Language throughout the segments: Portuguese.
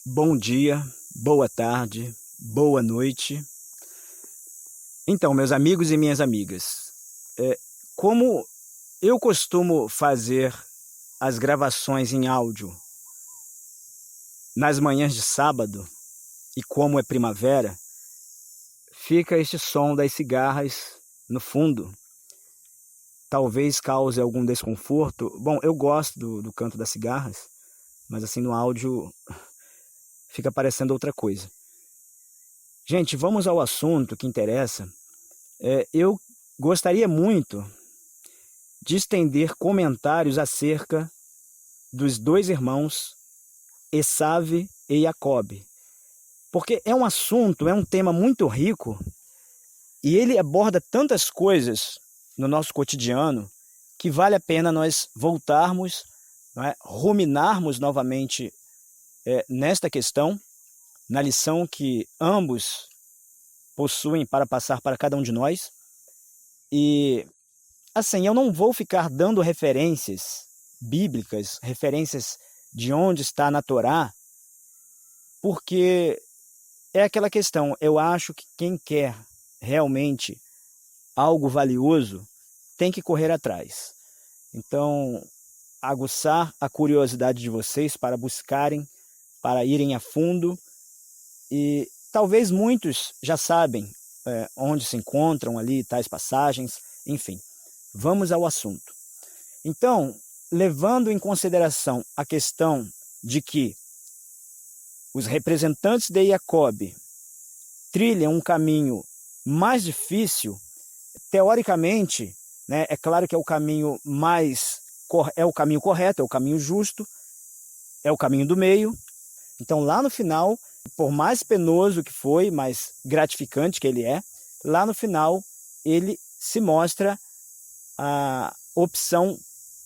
Bom dia, boa tarde, boa noite. Então, meus amigos e minhas amigas, como eu costumo fazer as gravações em áudio nas manhãs de sábado, e como é primavera, fica este som das cigarras no fundo. Talvez cause algum desconforto. Bom, eu gosto do canto das cigarras, mas assim no áudio fica parecendo outra coisa. Gente, vamos ao assunto que interessa. Eu gostaria muito de estender comentários acerca dos dois irmãos, Esav e Jacob, porque é um assunto, é um tema muito rico e ele aborda tantas coisas no nosso cotidiano que vale a pena nós voltarmos, não é, ruminarmos novamente nesta questão, na lição que ambos possuem para passar para cada um de nós. E assim, eu não vou ficar dando referências bíblicas, referências de onde está na Torá, porque é aquela questão, eu acho que quem quer realmente algo valioso tem que correr atrás. Então, aguçar a curiosidade de vocês para buscarem, para irem a fundo, e talvez muitos já sabem onde se encontram ali tais passagens, enfim, vamos ao assunto. Então, levando em consideração a questão de que os representantes de Jacob trilham um caminho mais difícil, teoricamente, né, é claro que é o caminho é o caminho correto, é o caminho justo, é o caminho do meio. Então, lá no final, por mais penoso que foi, mais gratificante que ele é, lá no final ele se mostra a opção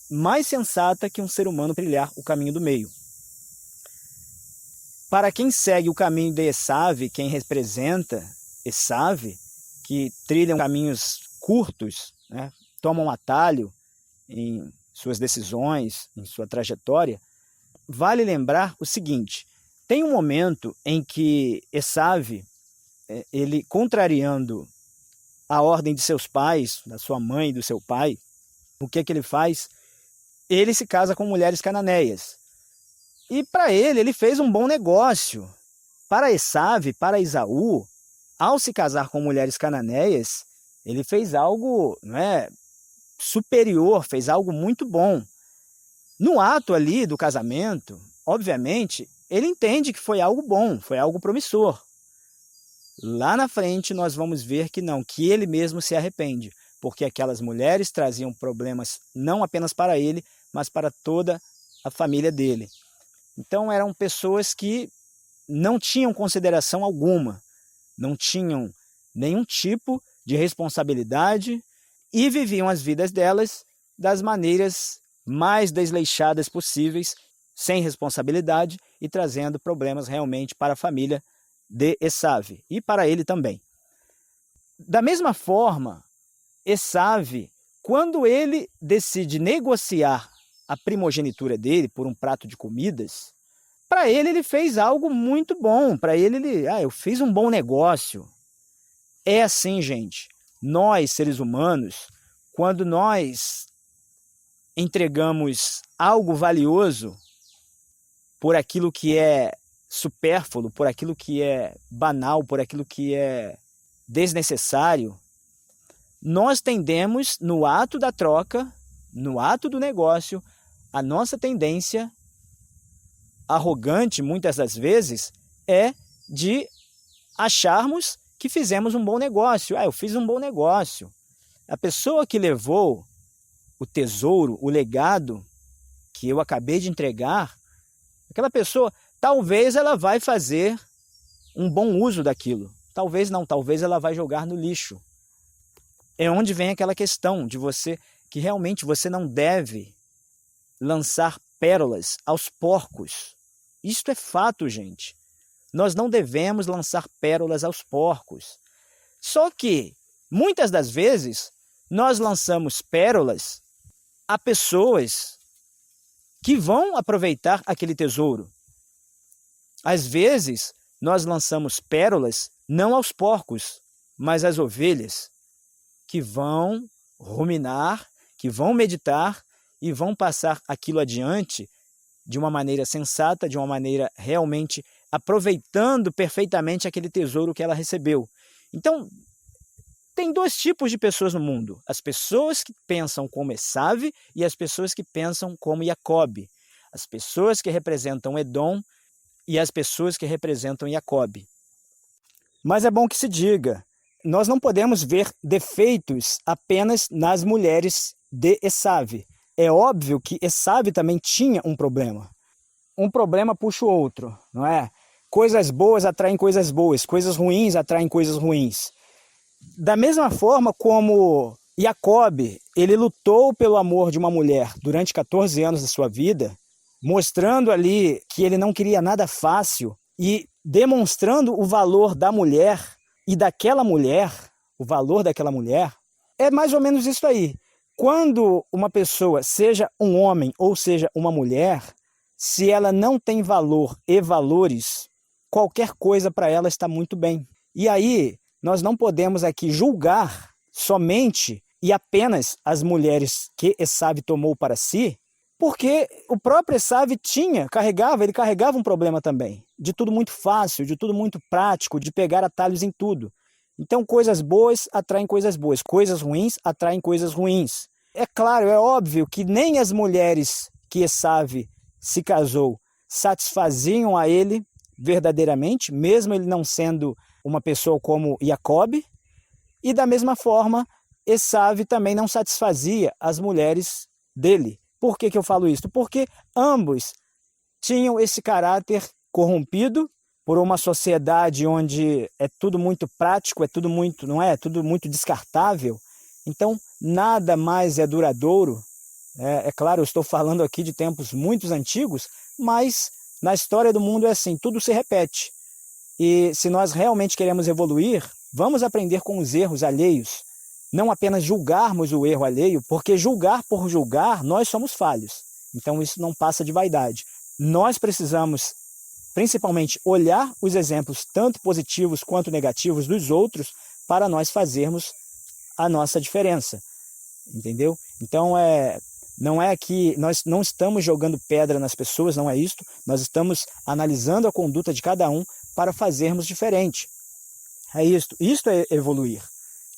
mais sensata que um ser humano trilhar o caminho do meio. Para quem segue o caminho de Esav, quem representa Esav, que trilham caminhos curtos, né, tomam atalho em suas decisões, em sua trajetória, vale lembrar o seguinte: tem um momento em que Esav, ele contrariando a ordem de seus pais, da sua mãe e do seu pai, o que ele faz? Ele se casa com mulheres cananeias. E para ele fez um bom negócio. Para Esav, para Esaú, ao se casar com mulheres cananeias, ele fez algo, não é, superior, fez algo muito bom. No ato ali do casamento, obviamente, ele entende que foi algo bom, foi algo promissor. Lá na frente nós vamos ver que não, que ele mesmo se arrepende, porque aquelas mulheres traziam problemas não apenas para ele, mas para toda a família dele. Então eram pessoas que não tinham consideração alguma, não tinham nenhum tipo de responsabilidade e viviam as vidas delas das maneiras mais desleixadas possíveis, sem responsabilidade e trazendo problemas realmente para a família de Esav e para ele também. Da mesma forma, Esav, quando ele decide negociar a primogenitura dele por um prato de comidas, para ele fez algo muito bom, para ele, eu fiz um bom negócio. É assim, gente, nós seres humanos, quando nós entregamos algo valioso por aquilo que é supérfluo, por aquilo que é banal, por aquilo que é desnecessário, nós tendemos, no ato da troca, no ato do negócio, a nossa tendência arrogante, muitas das vezes, é de acharmos que fizemos um bom negócio. Eu fiz um bom negócio. A pessoa que levou o tesouro, o legado que eu acabei de entregar, aquela pessoa, talvez ela vai fazer um bom uso daquilo. Talvez não, talvez ela vai jogar no lixo. É onde vem aquela questão de você, que realmente você não deve lançar pérolas aos porcos. Isto é fato, gente. Nós não devemos lançar pérolas aos porcos. Só que, muitas das vezes, nós lançamos pérolas a pessoas que vão aproveitar aquele tesouro. Às vezes, nós lançamos pérolas não aos porcos, mas às ovelhas, que vão ruminar, que vão meditar e vão passar aquilo adiante de uma maneira sensata, de uma maneira realmente aproveitando perfeitamente aquele tesouro que ela recebeu. Então, tem dois tipos de pessoas no mundo: as pessoas que pensam como Esav e as pessoas que pensam como Jacob, as pessoas que representam Edom e as pessoas que representam Jacob. Mas é bom que se diga, nós não podemos ver defeitos apenas nas mulheres de Esav. É óbvio que Esav também tinha um problema. Um problema puxa o outro, não é? Coisas boas atraem coisas boas, coisas ruins atraem coisas ruins. Da mesma forma como Jacob, ele lutou pelo amor de uma mulher durante 14 anos da sua vida, mostrando ali que ele não queria nada fácil e demonstrando o valor da mulher e daquela mulher, o valor daquela mulher, é mais ou menos isso aí. Quando uma pessoa, seja um homem ou seja uma mulher, se ela não tem valor e valores, qualquer coisa para ela está muito bem. E aí, nós não podemos aqui julgar somente e apenas as mulheres que Esav tomou para si, porque o próprio Esav ele carregava um problema também, de tudo muito fácil, de tudo muito prático, de pegar atalhos em tudo. Então, coisas boas atraem coisas boas, coisas ruins atraem coisas ruins. É claro, é óbvio que nem as mulheres que Esav se casou satisfaziam a ele verdadeiramente, mesmo ele não sendo uma pessoa como Jacob, e da mesma forma, Esav também não satisfazia as mulheres dele. Por que eu falo isso? Porque ambos tinham esse caráter corrompido por uma sociedade onde é tudo muito prático, é tudo muito, não é? Tudo muito descartável. Então, nada mais é duradouro. É claro, eu estou falando aqui de tempos muito antigos, mas na história do mundo é assim, tudo se repete. E se nós realmente queremos evoluir, vamos aprender com os erros alheios. Não apenas julgarmos o erro alheio, porque julgar por julgar, nós somos falhos. Então isso não passa de vaidade. Nós precisamos, principalmente, olhar os exemplos, tanto positivos quanto negativos, dos outros, para nós fazermos a nossa diferença. Entendeu? Então, não é que nós não estamos jogando pedra nas pessoas, não é isto. Nós estamos analisando a conduta de cada um para fazermos diferente. É isto. Isto é evoluir.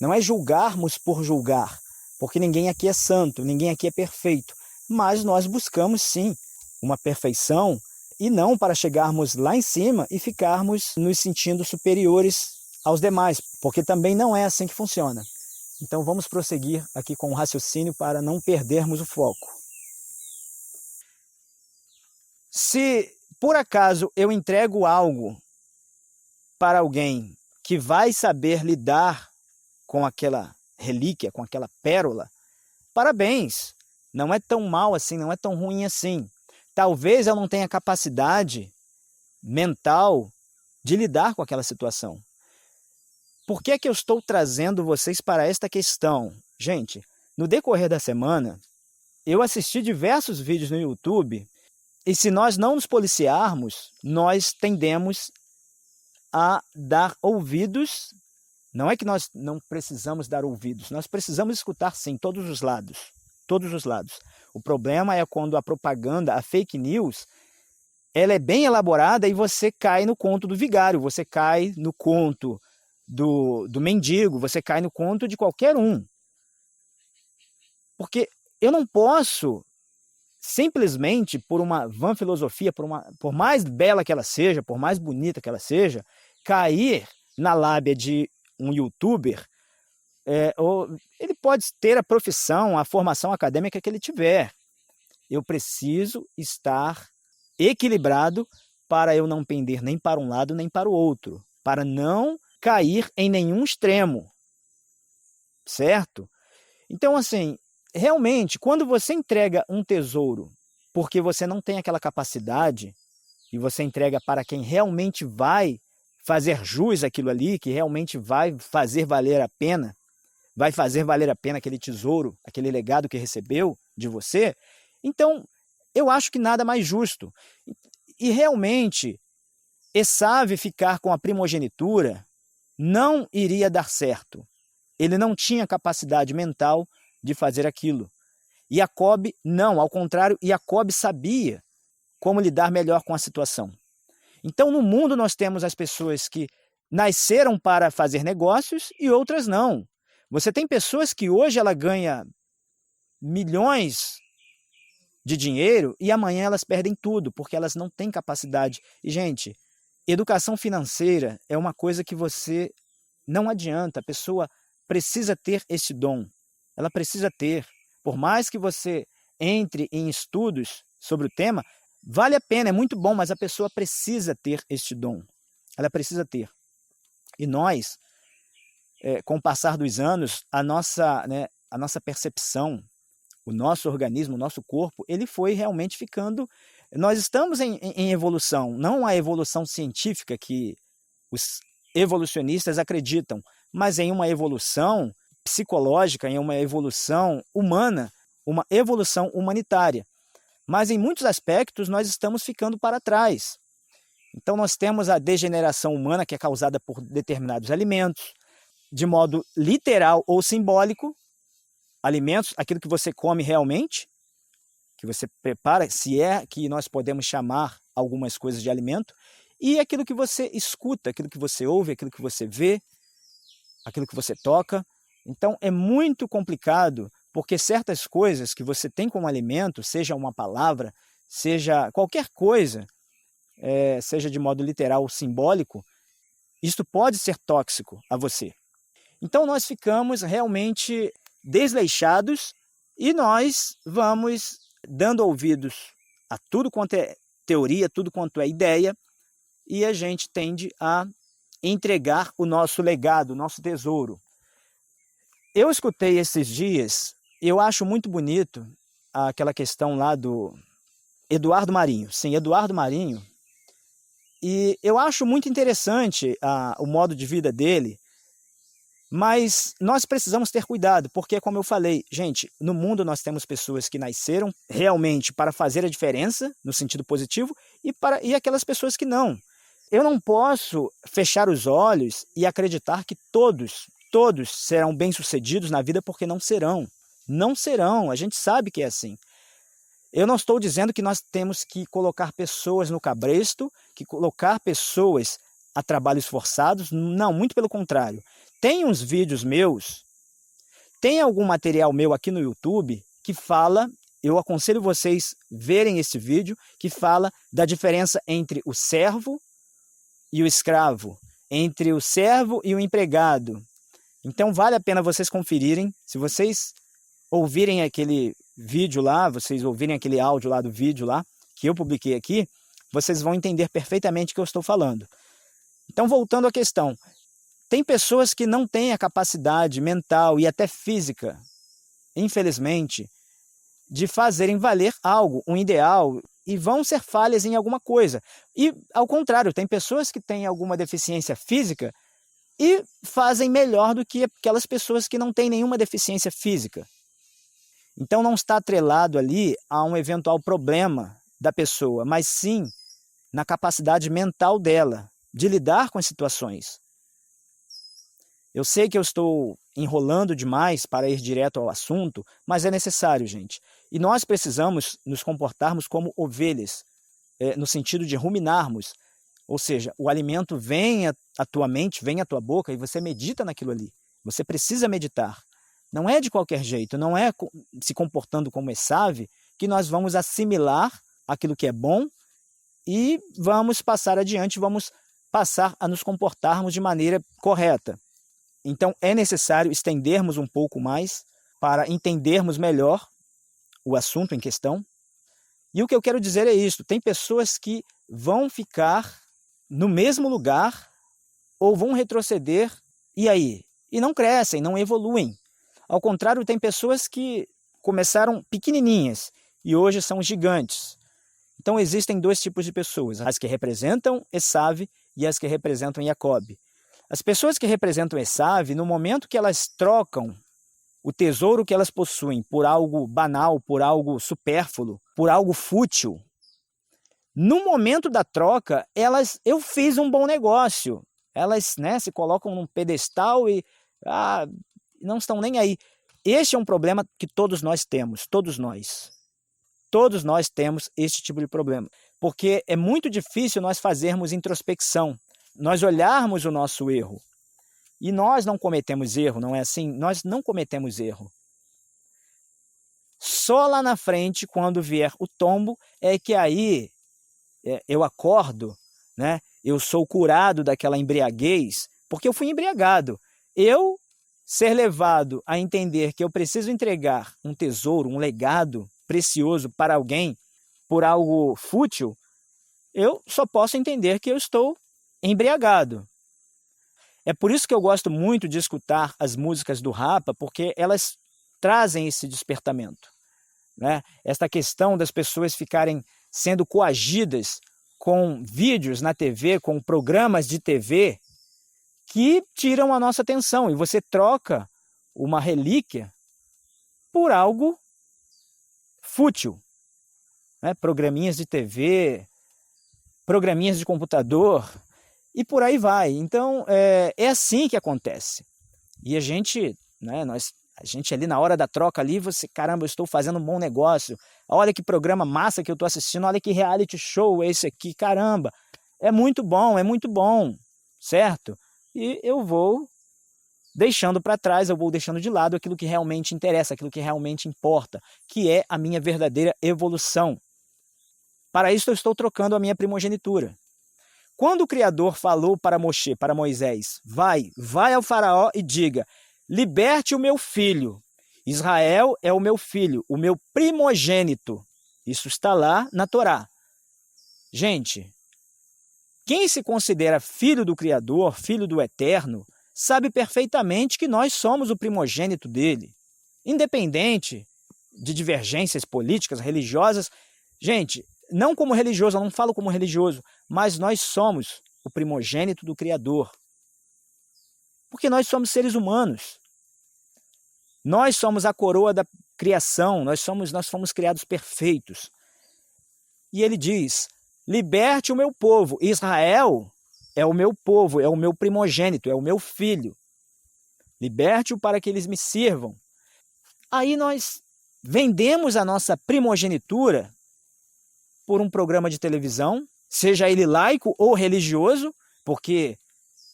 Não é julgarmos por julgar, porque ninguém aqui é santo, ninguém aqui é perfeito. Mas nós buscamos, sim, uma perfeição, e não para chegarmos lá em cima e ficarmos nos sentindo superiores aos demais, porque também não é assim que funciona. Então vamos prosseguir aqui com o raciocínio para não perdermos o foco. Se por acaso eu entrego algo para alguém que vai saber lidar com aquela relíquia, com aquela pérola, parabéns, não é tão mal assim, não é tão ruim assim. Talvez eu não tenha capacidade mental de lidar com aquela situação. Por que é que eu estou trazendo vocês para esta questão? Gente, no decorrer da semana, eu assisti diversos vídeos no YouTube e se nós não nos policiarmos, nós tendemos a dar ouvidos. Não é que nós não precisamos dar ouvidos, nós precisamos escutar sim, todos os lados. Todos os lados. O problema é quando a propaganda, a fake news, ela é bem elaborada e você cai no conto do vigário, você cai no conto do mendigo, você cai no conto de qualquer um. Porque eu não posso, simplesmente por uma vã filosofia, por mais bela que ela seja, por mais bonita que ela seja, cair na lábia de um youtuber. Ele pode ter a profissão, a formação acadêmica que ele tiver. Eu preciso estar equilibrado para eu não pender nem para um lado nem para o outro, para não cair em nenhum extremo, certo? Então, assim, realmente, quando você entrega um tesouro porque você não tem aquela capacidade e você entrega para quem realmente vai fazer jus àquilo ali, que realmente vai fazer valer a pena, vai fazer valer a pena aquele tesouro, aquele legado que recebeu de você, então eu acho que nada mais justo. E realmente, Esav ficar com a primogenitura não iria dar certo. Ele não tinha capacidade mental de fazer aquilo. Jacob não, ao contrário, Jacob sabia como lidar melhor com a situação. Então, no mundo nós temos as pessoas que nasceram para fazer negócios e outras não. Você tem pessoas que hoje ela ganha milhões de dinheiro e amanhã elas perdem tudo, porque elas não têm capacidade. E, gente, educação financeira é uma coisa que você não adianta, a pessoa precisa ter esse dom. Ela precisa ter. Por mais que você entre em estudos sobre o tema, vale a pena, é muito bom, mas a pessoa precisa ter este dom. Ela precisa ter. E nós, com o passar dos anos, a nossa percepção, o nosso organismo, o nosso corpo, ele foi realmente ficando... Nós estamos em evolução, não a evolução científica que os evolucionistas acreditam, mas em uma evolução psicológica, em uma evolução humana, uma evolução humanitária. Mas em muitos aspectos nós estamos ficando para trás. Então nós temos a degeneração humana que é causada por determinados alimentos, de modo literal ou simbólico, alimentos, aquilo que você come realmente, que você prepara, se é que nós podemos chamar algumas coisas de alimento, e aquilo que você escuta, aquilo que você ouve, aquilo que você vê, aquilo que você toca. Então é muito complicado, porque certas coisas que você tem como alimento, seja uma palavra, seja qualquer coisa, seja de modo literal ou simbólico, isto pode ser tóxico a você. Então nós ficamos realmente desleixados e nós vamos dando ouvidos a tudo quanto é teoria, tudo quanto é ideia, e a gente tende a entregar o nosso legado, o nosso tesouro. Eu escutei esses dias, eu acho muito bonito aquela questão lá do Eduardo Marinho. Sim, Eduardo Marinho. E eu acho muito interessante o modo de vida dele, mas nós precisamos ter cuidado, porque, como eu falei, gente, no mundo nós temos pessoas que nasceram realmente para fazer a diferença, no sentido positivo, e aquelas pessoas que não. Eu não posso fechar os olhos e acreditar que todos serão bem-sucedidos na vida, porque não serão. Não serão, a gente sabe que é assim. Eu não estou dizendo que nós temos que colocar pessoas no cabresto, que colocar pessoas a trabalhos forçados, não, muito pelo contrário. Tem uns vídeos meus, tem algum material meu aqui no YouTube que fala, eu aconselho vocês verem esse vídeo, que fala da diferença entre o servo e o escravo, entre o servo e o empregado. Então vale a pena vocês conferirem, se vocês ouvirem aquele vídeo lá, vocês ouvirem aquele áudio lá do vídeo lá, que eu publiquei aqui, vocês vão entender perfeitamente o que eu estou falando. Então, voltando à questão, tem pessoas que não têm a capacidade mental e até física, infelizmente, de fazerem valer algo, um ideal, e vão ser falhas em alguma coisa. E, ao contrário, tem pessoas que têm alguma deficiência física e fazem melhor do que aquelas pessoas que não têm nenhuma deficiência física. Então não está atrelado ali a um eventual problema da pessoa, mas sim na capacidade mental dela de lidar com as situações. Eu sei que eu estou enrolando demais para ir direto ao assunto, mas é necessário, gente. E nós precisamos nos comportarmos como ovelhas, no sentido de ruminarmos. Ou seja, o alimento vem à tua mente, vem à tua boca e você medita naquilo ali. Você precisa meditar. Não é de qualquer jeito, não é se comportando como Esav que nós vamos assimilar aquilo que é bom e vamos passar adiante, vamos passar a nos comportarmos de maneira correta. Então é necessário estendermos um pouco mais para entendermos melhor o assunto em questão. E o que eu quero dizer é isso, tem pessoas que vão ficar no mesmo lugar ou vão retroceder, e aí? E não crescem, não evoluem. Ao contrário, tem pessoas que começaram pequenininhas e hoje são gigantes. Então existem dois tipos de pessoas, as que representam Esav e as que representam Jacob. As pessoas que representam Esav, no momento que elas trocam o tesouro que elas possuem por algo banal, por algo supérfluo, por algo fútil, no momento da troca, eu fiz um bom negócio. Elas, né, se colocam num pedestal e não estão nem aí. Este é um problema que todos nós temos, todos nós. Todos nós temos este tipo de problema. Porque é muito difícil nós fazermos introspecção, nós olharmos o nosso erro. E nós não cometemos erro, não é assim? Nós não cometemos erro. Só lá na frente, quando vier o tombo, é que aí eu acordo, né? Eu sou curado daquela embriaguez, porque eu fui embriagado. Eu ser levado a entender que eu preciso entregar um tesouro, um legado precioso para alguém por algo fútil, eu só posso entender que eu estou embriagado. É por isso que eu gosto muito de escutar as músicas do Rapa, porque elas trazem esse despertamento, né? Esta questão das pessoas ficarem sendo coagidas com vídeos na TV, com programas de TV que tiram a nossa atenção, e você troca uma relíquia por algo fútil, né? Programinhas de TV, programinhas de computador, e por aí vai. Então, é assim que acontece. E a gente, né, a gente ali na hora da troca ali, caramba, eu estou fazendo um bom negócio. Olha que programa massa que eu estou assistindo, olha que reality show é esse aqui, caramba. É muito bom, certo? E eu vou deixando para trás, eu vou deixando de lado aquilo que realmente interessa, aquilo que realmente importa, que é a minha verdadeira evolução. Para isso eu estou trocando a minha primogenitura. Quando o Criador falou para Moshe, para Moisés, vai ao faraó e diga, liberte o meu filho. Israel é o meu filho, o meu primogênito. Isso está lá na Torá. Gente, quem se considera filho do Criador, filho do Eterno, sabe perfeitamente que nós somos o primogênito dele. Independente de divergências políticas, religiosas. Gente, não como religioso, eu não falo como religioso, mas nós somos o primogênito do Criador. Porque nós somos seres humanos. Nós somos a coroa da criação, nós fomos criados perfeitos. E ele diz, liberte o meu povo. Israel é o meu povo, é o meu primogênito, é o meu filho. Liberte-o para que eles me sirvam. Aí nós vendemos a nossa primogenitura por um programa de televisão, seja ele laico ou religioso, porque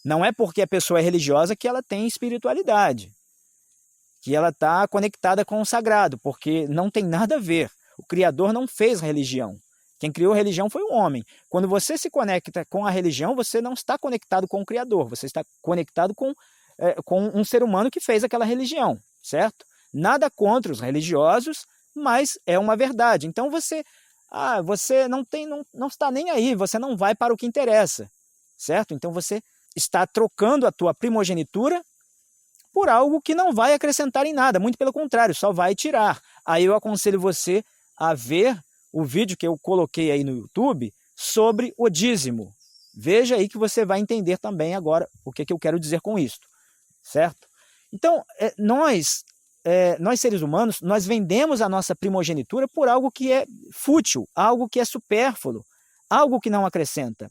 não é porque a pessoa é religiosa que ela tem espiritualidade, que ela está conectada com o sagrado, porque não tem nada a ver. O Criador não fez religião. Quem criou a religião foi o homem. Quando você se conecta com a religião, você não está conectado com o Criador, você está conectado com um ser humano que fez aquela religião, certo? Nada contra os religiosos, mas é uma verdade. Então você não está nem aí, você não vai para o que interessa, certo? Então você está trocando a tua primogenitura por algo que não vai acrescentar em nada, muito pelo contrário, só vai tirar. Aí eu aconselho você a ver o vídeo que eu coloquei aí no YouTube sobre o dízimo. Veja aí que você vai entender também agora o que eu quero dizer com isso, certo? Então, nós seres humanos, nós vendemos a nossa primogenitura por algo que é fútil, algo que é supérfluo, algo que não acrescenta.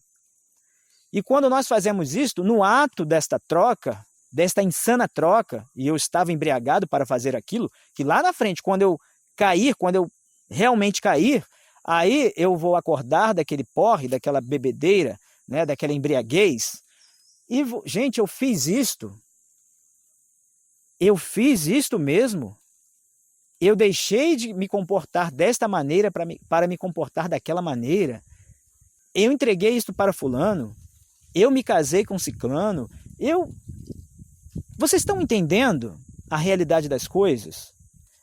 E quando nós fazemos isto, no ato desta troca, desta insana troca, e eu estava embriagado para fazer aquilo, que lá na frente, quando eu realmente cair, aí eu vou acordar daquele porre, daquela bebedeira, né, daquela embriaguez, e, gente, eu fiz isto mesmo, eu deixei de me comportar desta maneira para me comportar daquela maneira, eu entreguei isto para fulano, eu me casei com ciclano, Vocês estão entendendo a realidade das coisas?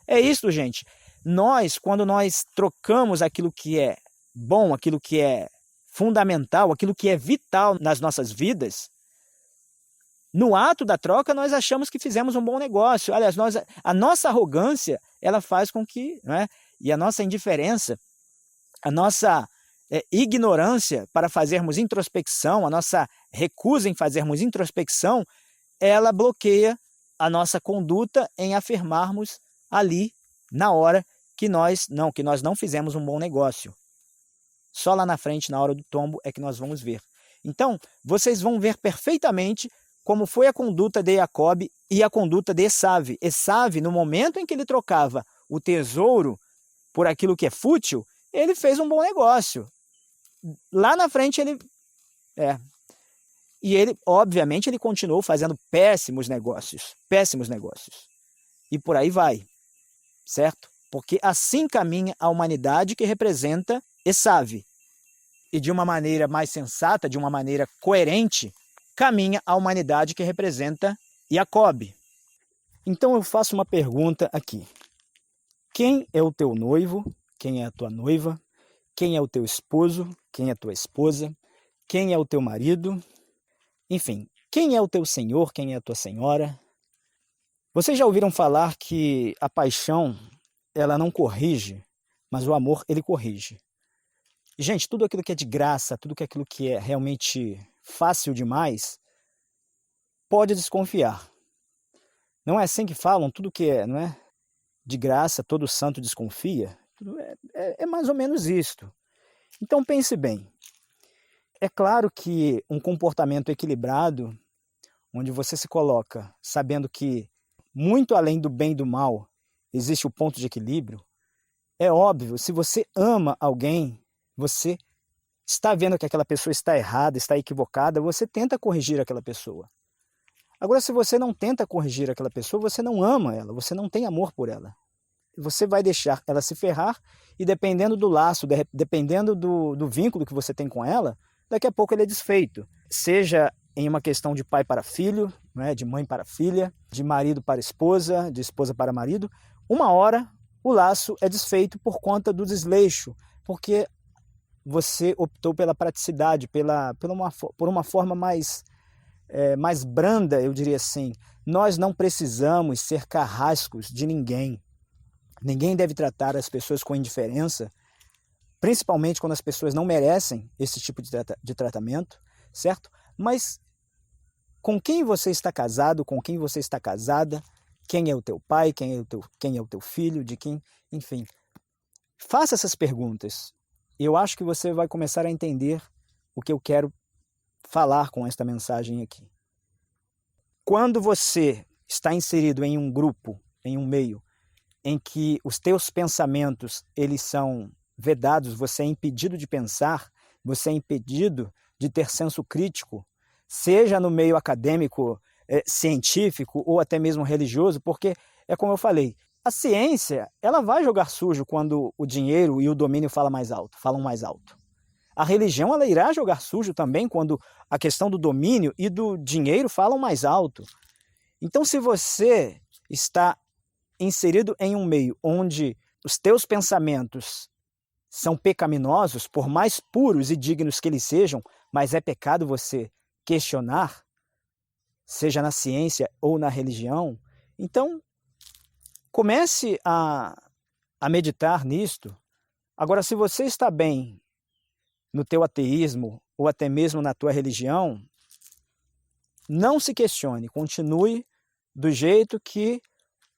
É isso, gente. Quando nós trocamos aquilo que é bom, aquilo que é fundamental, aquilo que é vital nas nossas vidas, no ato da troca nós achamos que fizemos um bom negócio. Aliás, a nossa arrogância, ela faz com que, né, e a nossa indiferença, a nossa ignorância para fazermos introspecção, a nossa recusa em fazermos introspecção, ela bloqueia a nossa conduta em afirmarmos ali, na hora, que nós não fizemos um bom negócio. Só lá na frente, na hora do tombo, é que nós vamos ver. Então, vocês vão ver perfeitamente como foi a conduta de Jacob e a conduta de Esav. Esav, no momento em que ele trocava o tesouro por aquilo que é fútil, ele fez um bom negócio. Lá na frente ele... E ele, obviamente, ele continuou fazendo péssimos negócios. E por aí vai, certo? Porque assim caminha a humanidade que representa Esav. E de uma maneira mais sensata, de uma maneira coerente, caminha a humanidade que representa Jacob. Então eu faço uma pergunta aqui. Quem é o teu noivo? Quem é a tua noiva? Quem é o teu esposo? Quem é a tua esposa? Quem é o teu marido? Enfim, quem é o teu senhor? Quem é a tua senhora? Vocês já ouviram falar que a paixão, ela não corrige, mas o amor, ele corrige. Gente, tudo aquilo que é de graça, tudo aquilo que é realmente fácil demais, pode desconfiar. Não é assim que falam? Tudo que é, não é? De graça, todo santo desconfia. É mais ou menos isto. Então pense bem. É claro que um comportamento equilibrado, onde você se coloca sabendo que muito além do bem e do mal existe o ponto de equilíbrio, é óbvio, se você ama alguém, você está vendo que aquela pessoa está errada, está equivocada, você tenta corrigir aquela pessoa. Agora, se você não tenta corrigir aquela pessoa, você não ama ela, você não tem amor por ela. Você vai deixar ela se ferrar e dependendo do laço, dependendo do vínculo que você tem com ela, daqui a pouco ele é desfeito. Seja em uma questão de pai para filho, né, de mãe para filha, de marido para esposa, de esposa para marido, uma hora o laço é desfeito por conta do desleixo, porque você optou pela praticidade, por uma forma mais branda, eu diria assim. Nós não precisamos ser carrascos de ninguém. Ninguém deve tratar as pessoas com indiferença, principalmente quando as pessoas não merecem esse tipo de tratamento, certo? Mas com quem você está casado, com quem você está casada, quem é o teu pai, quem é o teu filho, de quem, enfim. Faça essas perguntas. Eu acho que você vai começar a entender o que eu quero falar com esta mensagem aqui. Quando você está inserido em um grupo, em um meio, em que os teus pensamentos eles são vedados, você é impedido de pensar, você é impedido de ter senso crítico, seja no meio acadêmico, científico ou até mesmo religioso, porque é como eu falei, a ciência ela vai jogar sujo quando o dinheiro e o domínio falam mais alto. A religião ela irá jogar sujo também quando a questão do domínio e do dinheiro falam mais alto. Então, se você está inserido em um meio onde os teus pensamentos são pecaminosos, por mais puros e dignos que eles sejam, mas é pecado você questionar, seja na ciência ou na religião, então comece a meditar nisto. Agora, se você está bem no teu ateísmo ou até mesmo na tua religião, não se questione, continue do jeito que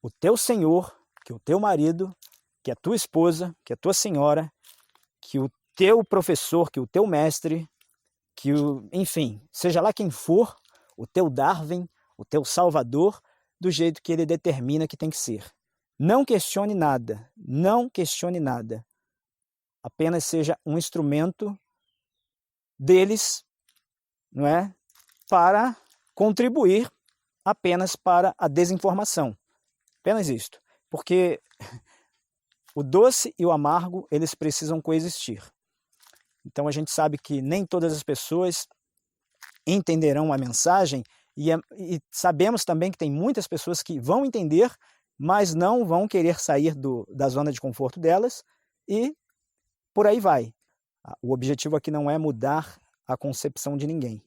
o teu senhor, que o teu marido, que a tua esposa, que a tua senhora, que o teu professor, que o teu mestre, enfim, seja lá quem for, o teu Darwin, o teu Salvador, do jeito que ele determina que tem que ser. Não questione nada, não questione nada. Apenas seja um instrumento deles, não é? Para contribuir apenas para a desinformação. Apenas isto. Porque o doce e o amargo, eles precisam coexistir. Então a gente sabe que nem todas as pessoas entenderão a mensagem e sabemos também que tem muitas pessoas que vão entender, mas não vão querer sair da zona de conforto delas e por aí vai. O objetivo aqui não é mudar a concepção de ninguém.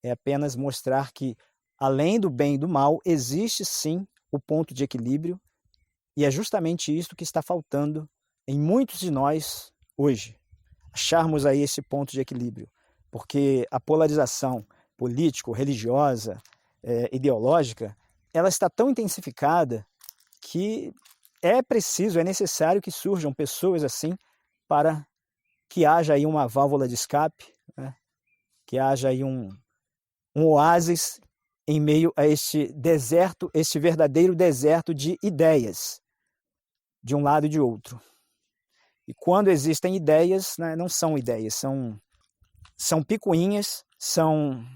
É apenas mostrar que, além do bem e do mal, existe sim o ponto de equilíbrio e é justamente isso que está faltando em muitos de nós hoje. Acharmos aí esse ponto de equilíbrio, porque a polarização político-religiosa, ideológica, ela está tão intensificada que é necessário que surjam pessoas assim para que haja aí uma válvula de escape, né? Que haja aí um oásis em meio a este deserto, este verdadeiro deserto de ideias, de um lado e de outro. E quando existem ideias, né, não são ideias, são picuinhas, são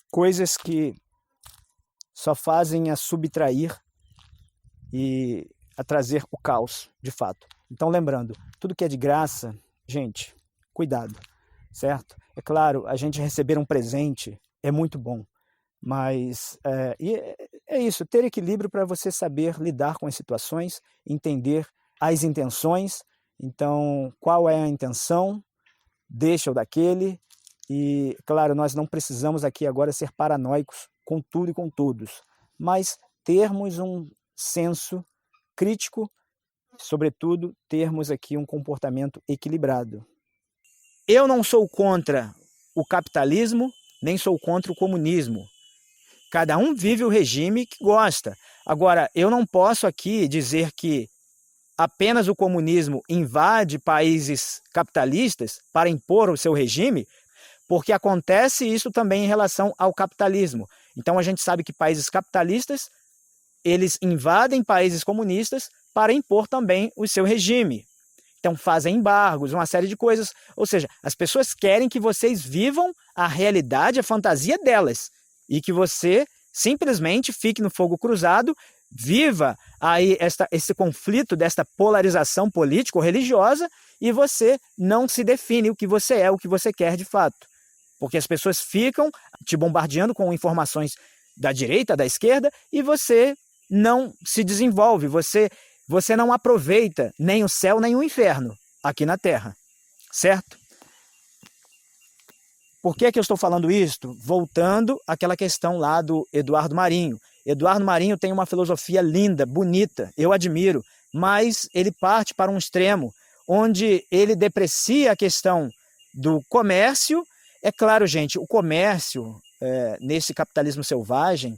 coisas que só fazem a subtrair e a trazer o caos, de fato. Então, lembrando, tudo que é de graça, gente, cuidado, certo? É claro, a gente receber um presente é muito bom, mas é isso, ter equilíbrio para você saber lidar com as situações, entender as intenções. Então, qual é a intenção? Deixa o daquele. E, claro, nós não precisamos aqui agora ser paranoicos com tudo e com todos, mas termos um senso crítico, sobretudo, termos aqui um comportamento equilibrado. Eu não sou contra o capitalismo, nem sou contra o comunismo. Cada um vive o regime que gosta. Agora, eu não posso aqui dizer que apenas o comunismo invade países capitalistas para impor o seu regime, porque acontece isso também em relação ao capitalismo. Então a gente sabe que países capitalistas, eles invadem países comunistas para impor também o seu regime. Então fazem embargos, uma série de coisas. Ou seja, as pessoas querem que vocês vivam a realidade, a fantasia delas, e que você simplesmente fique no fogo cruzado, viva aí esse conflito desta polarização político-religiosa, e você não se define o que você é, o que você quer de fato. Porque as pessoas ficam te bombardeando com informações da direita, da esquerda, e você não se desenvolve, você não aproveita nem o céu nem o inferno aqui na Terra, certo? Por que eu estou falando isto? Voltando àquela questão lá do Eduardo Marinho. Eduardo Marinho tem uma filosofia linda, bonita, eu admiro, mas ele parte para um extremo, onde ele deprecia a questão do comércio. É claro, gente, o comércio, nesse capitalismo selvagem,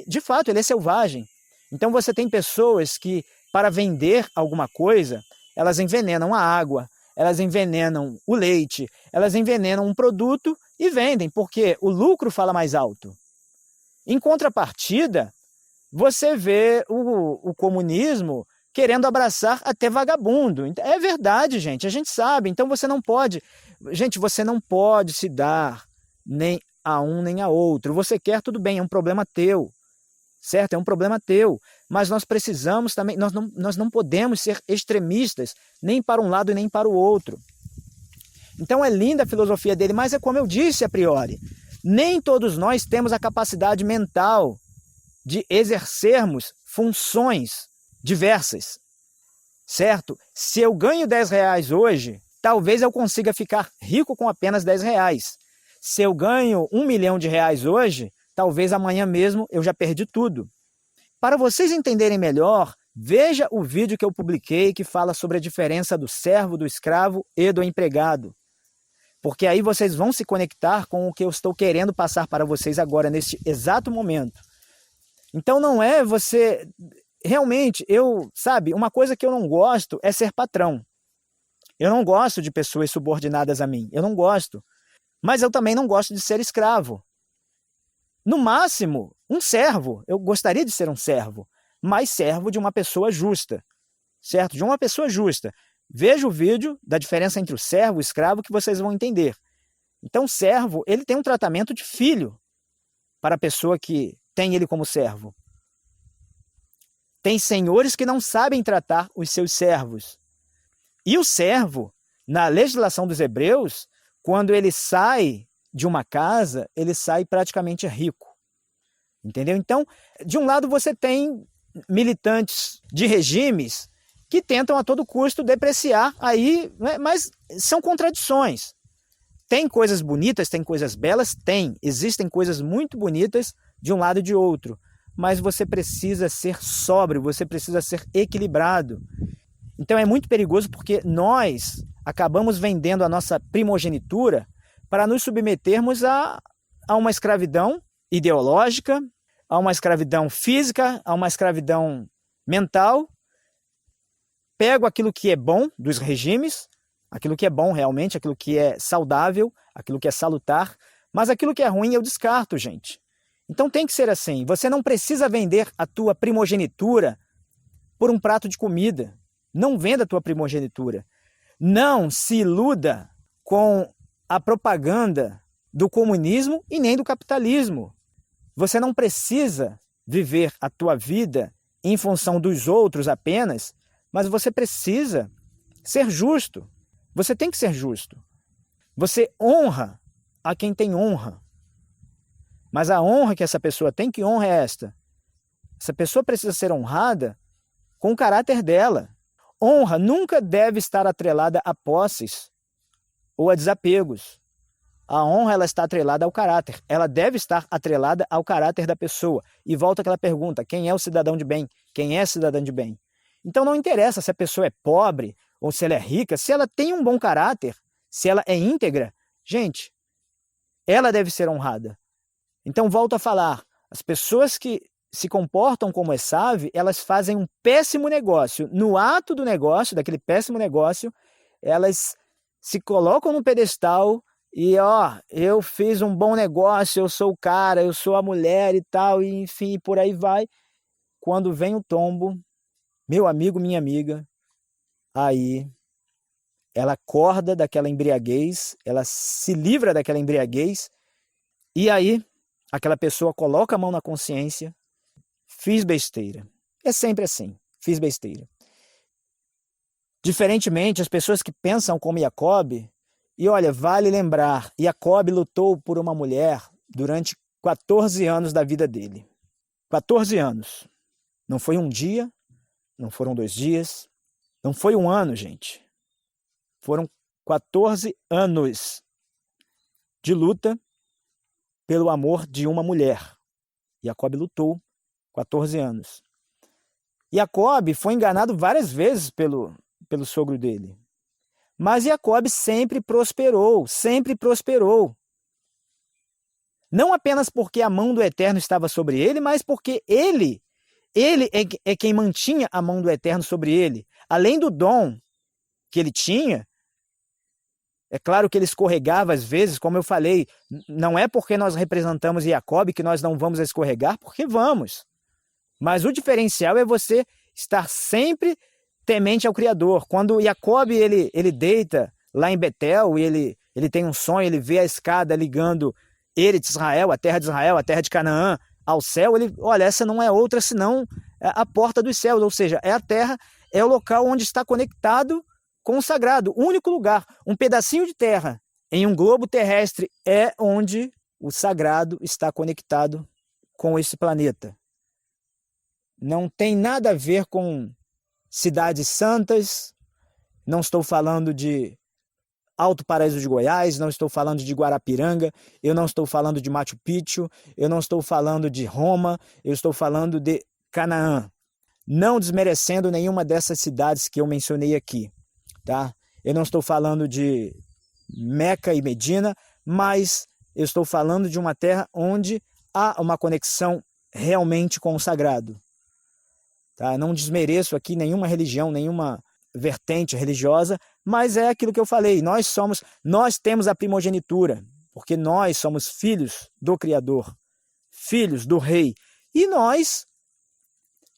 de fato, ele é selvagem. Então você tem pessoas que, para vender alguma coisa, elas envenenam a água, elas envenenam o leite, elas envenenam um produto e vendem, porque o lucro fala mais alto. Em contrapartida, você vê o comunismo querendo abraçar até vagabundo. É verdade, gente, a gente sabe. Então você não pode se dar nem a um nem a outro. Você quer, tudo bem, é um problema teu, certo? É um problema teu. Mas nós precisamos também, nós não podemos ser extremistas, nem para um lado e nem para o outro. Então é linda a filosofia dele, mas é como eu disse a priori, nem todos nós temos a capacidade mental de exercermos funções diversas, certo? Se eu ganho R$10 hoje, talvez eu consiga ficar rico com apenas R$10. Se eu ganho R$1 milhão hoje, talvez amanhã mesmo eu já perdi tudo. Para vocês entenderem melhor, veja o vídeo que eu publiquei que fala sobre a diferença do servo, do escravo e do empregado. Porque aí vocês vão se conectar com o que eu estou querendo passar para vocês agora, neste exato momento. Então não é você... Realmente, uma coisa que eu não gosto é ser patrão. Eu não gosto de pessoas subordinadas a mim, eu não gosto. Mas eu também não gosto de ser escravo. No máximo, um servo. Eu gostaria de ser um servo, mas servo de uma pessoa justa, certo? De uma pessoa justa. Veja o vídeo da diferença entre o servo e o escravo que vocês vão entender. Então, o servo, ele tem um tratamento de filho para a pessoa que tem ele como servo. Tem senhores que não sabem tratar os seus servos. E o servo, na legislação dos hebreus, quando ele sai de uma casa, ele sai praticamente rico. Entendeu? Então, de um lado você tem militantes de regimes que tentam a todo custo depreciar aí, né? Mas são contradições. Tem coisas bonitas, tem coisas belas? Tem. Existem coisas muito bonitas de um lado e de outro. Mas você precisa ser sóbrio, você precisa ser equilibrado. Então é muito perigoso porque nós acabamos vendendo a nossa primogenitura para nos submetermos a uma escravidão ideológica, a uma escravidão física, a uma escravidão mental. Pego aquilo que é bom dos regimes, Aquilo que é bom realmente, aquilo que é saudável, aquilo que é salutar, mas aquilo que é ruim eu descarto, gente. Então tem que ser assim. Você não precisa vender a tua primogenitura por um prato de comida. Não venda a tua primogenitura. Não se iluda com a propaganda do comunismo e nem do capitalismo. Você não precisa viver a tua vida em função dos outros apenas, mas você precisa ser justo. Você tem que ser justo. Você honra a quem tem honra. Mas a honra que essa pessoa tem, que honra é esta? Essa pessoa precisa ser honrada com o caráter dela. Honra nunca deve estar atrelada a posses ou a desapegos. A honra ela está atrelada ao caráter. Ela deve estar atrelada ao caráter da pessoa. E volta àquela pergunta, quem é o cidadão de bem? Quem é cidadã de bem? Então não interessa se a pessoa é pobre ou se ela é rica, se ela tem um bom caráter, se ela é íntegra, gente, ela deve ser honrada. Então volto a falar, as pessoas que se comportam como Esav, elas fazem um péssimo negócio. No ato do negócio, daquele péssimo negócio, elas se colocam no pedestal e, eu fiz um bom negócio, eu sou o cara, eu sou a mulher e tal, e enfim, por aí vai. Quando vem o tombo, meu amigo, minha amiga, aí ela acorda daquela embriaguez, ela se livra daquela embriaguez, e aí aquela pessoa coloca a mão na consciência, fiz besteira. É sempre assim, fiz besteira. Diferentemente, as pessoas que pensam como Jacob, e olha, vale lembrar, Jacob lutou por uma mulher durante 14 anos da vida dele. 14 anos. Não foi um dia, não foram 2 dias, não foi um ano, gente. Foram 14 anos de luta pelo amor de uma mulher. Jacob lutou 14 anos. Jacob foi enganado várias vezes pelo sogro dele. Mas Jacob sempre prosperou, sempre prosperou. Não apenas porque a mão do Eterno estava sobre ele, mas porque ele é quem mantinha a mão do Eterno sobre ele. Além do dom que ele tinha, é claro que ele escorregava às vezes, como eu falei, não é porque nós representamos Jacob que nós não vamos escorregar, porque vamos. Mas o diferencial é você estar sempre temente ao Criador. Quando Jacob ele deita lá em Betel e ele tem um sonho, ele vê a escada ligando Eretz Israel, a terra de Canaã, ao céu, olha, essa não é outra senão a porta dos céus, ou seja, é a terra, é o local onde está conectado com o sagrado, o único lugar, um pedacinho de terra em um globo terrestre é onde o sagrado está conectado com esse planeta. Não tem nada a ver com cidades santas, não estou falando de Alto Paraíso de Goiás, não estou falando de Guarapiranga, eu não estou falando de Machu Picchu, eu não estou falando de Roma, eu estou falando de Canaã. Não desmerecendo nenhuma dessas cidades que eu mencionei aqui, tá? Eu não estou falando de Meca e Medina, mas eu estou falando de uma terra onde há uma conexão realmente com o sagrado. Tá? Não desmereço aqui nenhuma religião, nenhuma vertente religiosa, mas é aquilo que eu falei, nós temos a primogenitura, porque nós somos filhos do Criador, filhos do Rei, e nós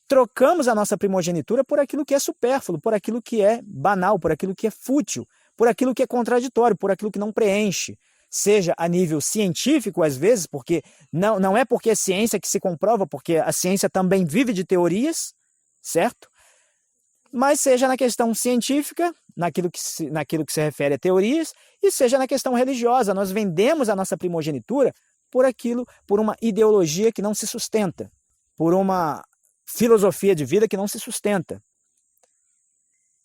trocamos a nossa primogenitura por aquilo que é supérfluo, por aquilo que é banal, por aquilo que é fútil, por aquilo que é contraditório, por aquilo que não preenche, seja a nível científico às vezes, porque não é porque é ciência que se comprova, porque a ciência também vive de teorias, certo? Mas seja na questão científica, naquilo que se refere a teorias, e seja na questão religiosa. Nós vendemos a nossa primogenitura por uma ideologia que não se sustenta, por uma filosofia de vida que não se sustenta.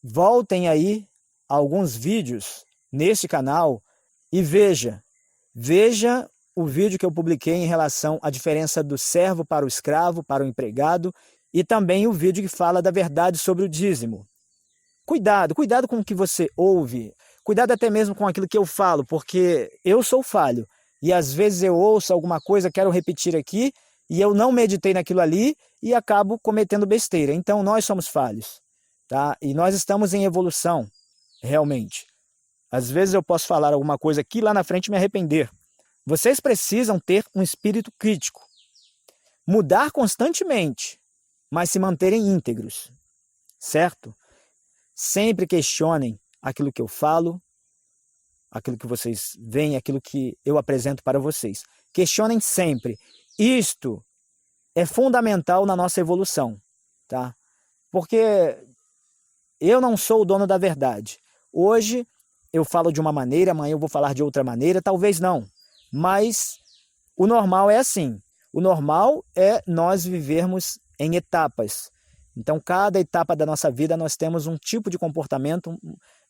Voltem aí a alguns vídeos neste canal e veja o vídeo que eu publiquei em relação à diferença do servo para o escravo, para o empregado, e também o vídeo que fala da verdade sobre o dízimo. Cuidado com o que você ouve, cuidado até mesmo com aquilo que eu falo, porque eu sou falho, e às vezes eu ouço alguma coisa, quero repetir aqui, e eu não meditei naquilo ali, e acabo cometendo besteira. Então nós somos falhos, tá? E nós estamos em evolução, realmente. Às vezes eu posso falar alguma coisa aqui lá na frente e me arrepender. Vocês precisam ter um espírito crítico. Mudar constantemente, mas se manterem íntegros, certo? Sempre questionem aquilo que eu falo, aquilo que vocês veem, aquilo que eu apresento para vocês. Questionem sempre. Isto é fundamental na nossa evolução, tá? Porque eu não sou o dono da verdade. Hoje eu falo de uma maneira, amanhã eu vou falar de outra maneira, talvez não. Mas o normal é assim. O normal é nós vivermos em etapas. Então, cada etapa da nossa vida nós temos um tipo de comportamento.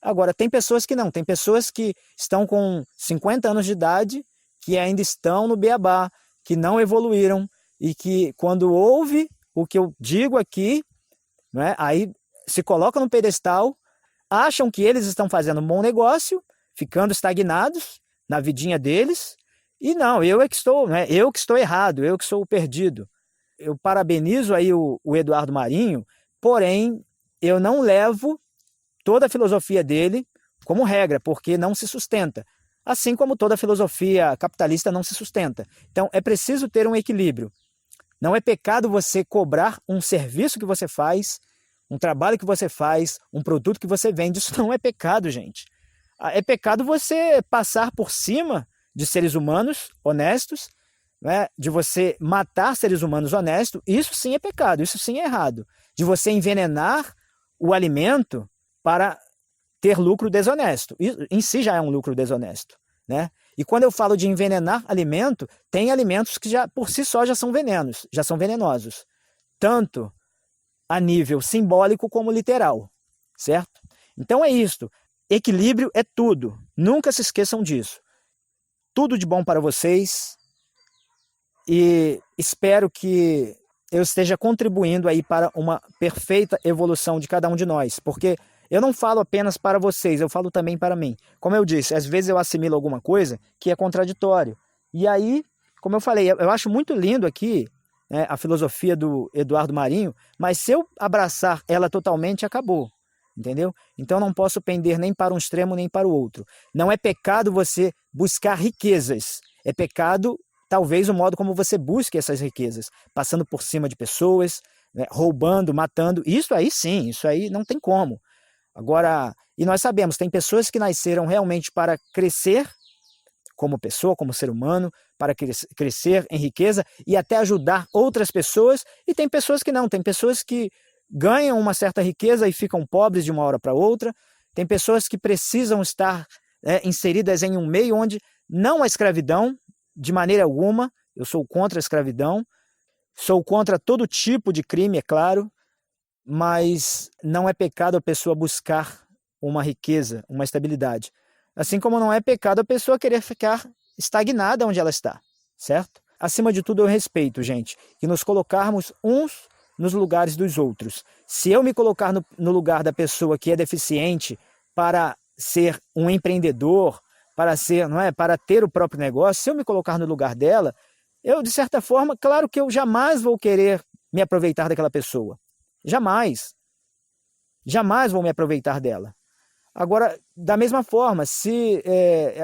Agora, tem pessoas que não. Tem pessoas que estão com 50 anos de idade, que ainda estão no beabá, que não evoluíram e que quando ouve o que eu digo aqui, né, aí se colocam no pedestal, acham que eles estão fazendo um bom negócio, ficando estagnados na vidinha deles, e não, eu é que estou, né, eu que estou errado, eu que sou o perdido. Eu parabenizo aí o Eduardo Marinho, porém eu não levo toda a filosofia dele como regra, porque não se sustenta. Assim como toda a filosofia capitalista não se sustenta. Então é preciso ter um equilíbrio. Não é pecado você cobrar um serviço que você faz, um trabalho que você faz, um produto que você vende. Isso não é pecado, gente. É pecado você passar por cima de seres humanos honestos, né? De você matar seres humanos honestos. Isso sim é pecado, isso sim é errado. De você envenenar o alimento para ter lucro desonesto. Isso em si já é um lucro desonesto, né? E quando eu falo de envenenar alimento, tem alimentos que já por si só já são venenos, já são venenosos. Tanto a nível simbólico como literal, certo? Então é isto. Equilíbrio é tudo. Nunca se esqueçam disso. Tudo de bom para vocês e espero que eu esteja contribuindo aí para uma perfeita evolução de cada um de nós, porque eu não falo apenas para vocês, eu falo também para mim. Como eu disse, às vezes eu assimilo alguma coisa que é contraditório. E aí, como eu falei, eu acho muito lindo aqui, né, a filosofia do Eduardo Marinho, mas se eu abraçar ela totalmente, acabou. Entendeu? Então não posso pender nem para um extremo nem para o outro. Não é pecado você buscar riquezas. É pecado, talvez, o modo como você busque essas riquezas. Passando por cima de pessoas, né, roubando, matando. Isso aí sim, isso aí não tem como. Agora, e nós sabemos, tem pessoas que nasceram realmente para crescer como pessoa, como ser humano, para crescer em riqueza e até ajudar outras pessoas, e tem pessoas que não, tem pessoas que ganham uma certa riqueza e ficam pobres de uma hora para outra, tem pessoas que precisam estar inseridas em um meio onde não há escravidão, de maneira alguma. Eu sou contra a escravidão, sou contra todo tipo de crime, é claro, mas não é pecado a pessoa buscar uma riqueza, uma estabilidade. Assim como não é pecado a pessoa querer ficar estagnada onde ela está, certo? Acima de tudo, eu respeito, gente, e nos colocarmos uns nos lugares dos outros. Se eu me colocar no lugar da pessoa que é deficiente para ser um empreendedor, para ser, não é, para ter o próprio negócio, se eu me colocar no lugar dela, eu, de certa forma, claro que eu jamais vou querer me aproveitar daquela pessoa. Jamais. Jamais vou me aproveitar dela. Agora, da mesma forma, se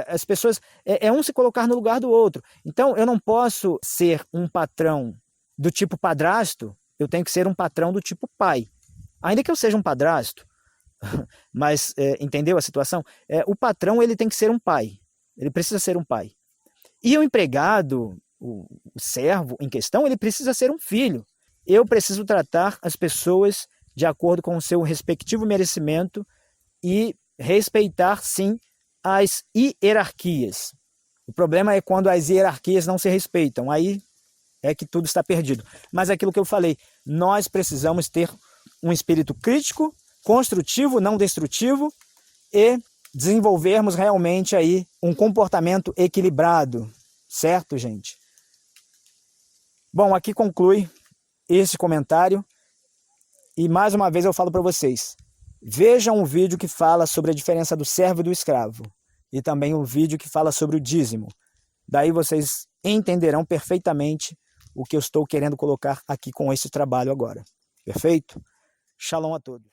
as pessoas... É um se colocar no lugar do outro. Então, eu não posso ser um patrão do tipo padrasto, eu tenho que ser um patrão do tipo pai. Ainda que eu seja um padrasto, mas entendeu a situação? O patrão ele tem que ser um pai. Ele precisa ser um pai. E o empregado, o servo em questão, ele precisa ser um filho. Eu preciso tratar as pessoas de acordo com o seu respectivo merecimento e respeitar, sim, as hierarquias. O problema é quando as hierarquias não se respeitam. Aí é que tudo está perdido. Mas é aquilo que eu falei, nós precisamos ter um espírito crítico, construtivo, não destrutivo, e desenvolvermos realmente aí um comportamento equilibrado. Certo, gente? Bom, aqui conclui esse comentário. E mais uma vez eu falo para vocês, vejam o vídeo que fala sobre a diferença do servo e do escravo. E também o vídeo que fala sobre o dízimo. Daí vocês entenderão perfeitamente o que eu estou querendo colocar aqui com esse trabalho agora. Perfeito? Shalom a todos.